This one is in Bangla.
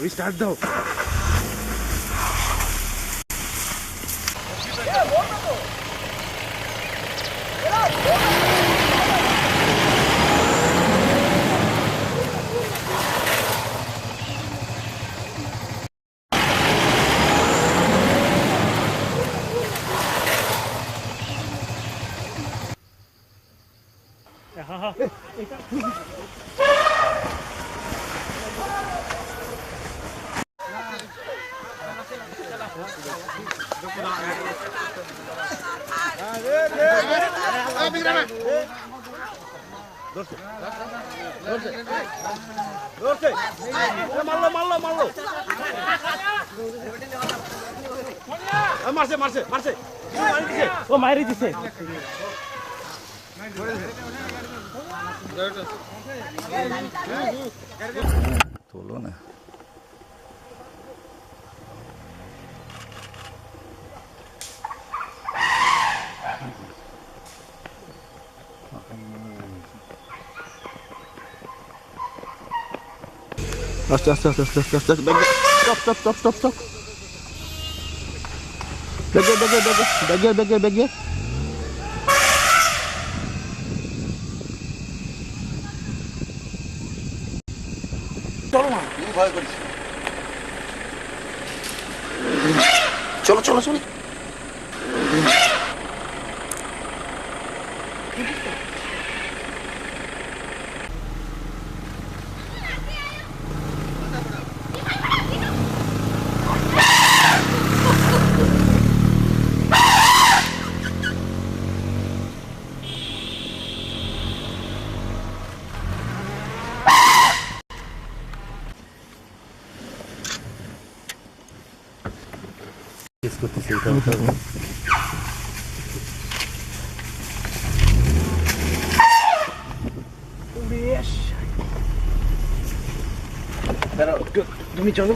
স্টার্ট দাও। মারছে মারছে মারছে ও মারি দিছে তোলো না আস্তে আস্তে আস্তে আস্তে আস্তে আস্তে stop stop stop stop stop বেগে বেগে বেগে বেগে বেগে বেগে চলো না তুমি ভয় করিস চলো চলো চলো করতেছি তুমি চলো।